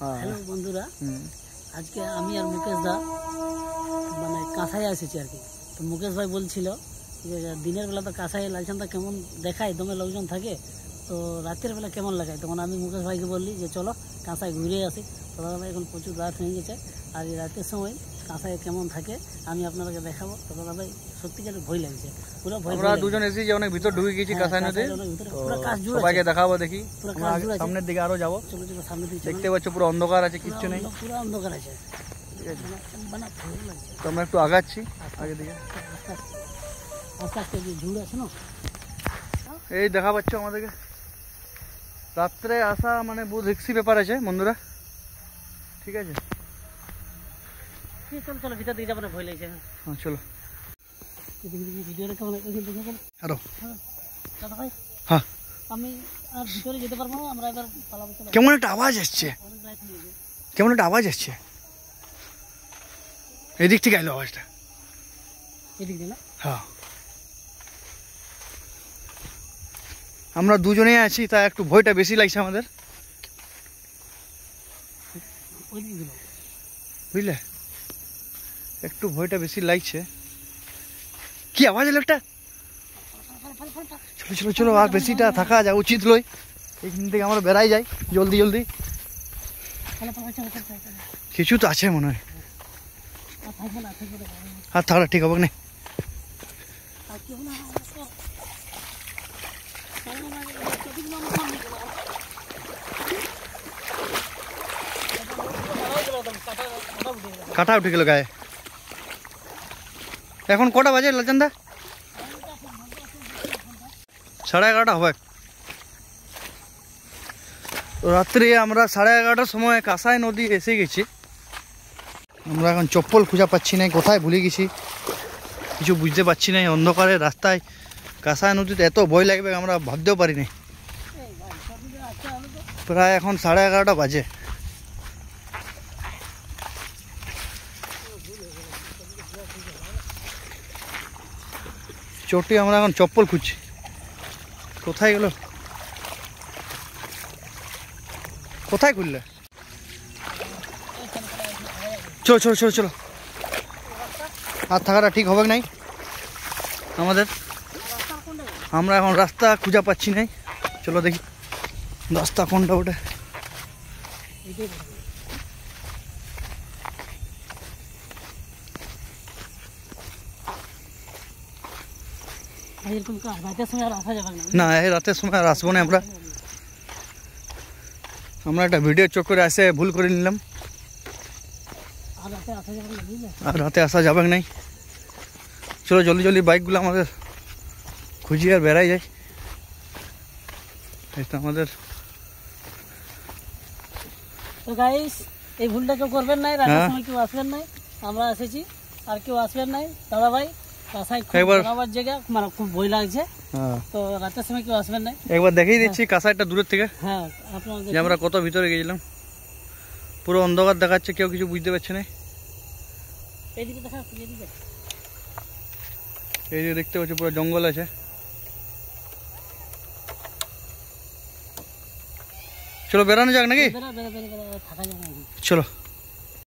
Hello বন্ধুরা, আজকে আমি আর মুকেশ দা মানে কাঁসাই এসেছি আর কি। তো মুকেশ ভাই বলছিল যে দিনের বেলা তো কাঁসাই লালচানটা কেমন দেখায়, দমে লোকজন থাকে, তো রাতের বেলা কেমন লাগায়। তখন আমি মুকেশ ভাইকে বললি যে চলো কাঁসাই ঘুরে আসি। তো দাদা ভাই এখন প্রচুর রাত হয়ে গেছে, আর এই রাতের সময় কাঁসাই কেমন থাকে আমি আপনাদেরকে দেখাবো। তো দাদা ভাই সত্যিকার ভয় লাগছে, পুরো ভয়। আমরা দুজন এসে যে অনেক ভিতর ঢুকে গেছি কাঁসাই নদী, পুরো কাজ জুড়ে সবাইকে দেখাবো। দেখি সামনের দিকে আরো যাবো, চলো চলো সামনের দিকে। দেখতে পাচ্ছ পুরো অন্ধকার আছে, কিচ্ছু নেই, পুরো অন্ধকার আছে, ঠিক আছে। মানে ভয় লাগছে। তো আমরা একটু আগাচ্ছি আগে দিকে, আস্তে আস্তে যে ঝুড় আছে না, এই দেখা পাচ্ছ আমাদেরকে। রাত্রে আসা মানে বহুত রিস্কি ব্যাপার আছে বন্ধুরা, ঠিক আছে। চলো চলো ভিতর দিকে যাবো না, ভয় লাগছে। হ্যাঁ চলো। ভিডিওটা কেমন আরো দাদা ভাই, হ্যাঁ আমি আর ভিতরে যেতে পারবো না, আমরা এবার পালাবো। কেমন একটা আওয়াজ আসছে, কেমন একটা আওয়াজ আসছে, এদিক থেকে আইলো আওয়াজটা, এদিক দিয়ে না? হ্যাঁ আমরা দুজনেই আছি, তা একটু ভয়টা বেশি লাগছে আমাদের, বুঝলে, একটু ভয়টা বেশি লাগছে। কি আওয়াজ এলো একটা? চলো চলো চলো, আর বেশিটা থাকা যা উচিত নয়, এইখান থেকে আমরা বেড়াই যাই জলদি জলদি। কিছু তো আছে মনে হয়, আর থাকা ঠিক হবে না। কাটা উঠে গেল গায়ে। এখন কটা বাজে লালচান্দা? 11:30 হবে। রাত্রে আমরা 11:30টার সময় কাঁসাই নদী এসে গেছি। আমরা এখন চপ্পল খুঁজে পাচ্ছি না, কোথায় ভুলে গেছি কিছু বুঝতে পারছি না। অন্ধকারে রাস্তায় কাঁসাই নদীতে এত ভয় লাগবে আমরা ভাবতেও পারি না। প্রায় এখন 11:30 বাজে। চটি আমরা এখন চপ্পল খুঁজছি, কোথায় গেল, কোথায় খুললে? চলো চলো চলো চলো, আর থাকাটা ঠিক হবে নাই আমাদের। আমরা এখন রাস্তা খুঁজে পাচ্ছি নাই, চলো দেখি রাস্তা কোনটা ওটা। না, এই রাতের সময় আর আসবো না আমরা। আমরা একটা ভিডিও চক্করে আসে ভুল করে নিলাম, আর রাতে আসা যাবে নাই। চলো জলদি জলদি বাইকগুলো আমাদের খুঁজি আর বেড়াই যাই। এটা আমাদের তো গাইস, এই ভুলটা কেউ করবেন নাই, রাতের সময় কেউ আসবেন নাই, আমরা এসেছি আর কেউ আসবেন নাই। দাদা ভাই কাঁসাই খুব খারাপ জায়গা, মানে খুব ভয় লাগছে, তো রাতের সময় কেউ আসবেন নাই। একবার দেখিয়ে দিচ্ছি কাঁসাইটা দূরের থেকে, হ্যাঁ আপনারা যে আমরা কত ভিতরে গেছিলাম। পুরো অন্ধকার দেখাচ্ছে, কেউ কিছু বুঝতে পারছে না। এইদিকে দেখা, এইদিকে এই যে দেখতে পাচ্ছি পুরো জঙ্গল আছে। চলো বেড়ানো যাক নাকি, থাকা যাবে। চলো।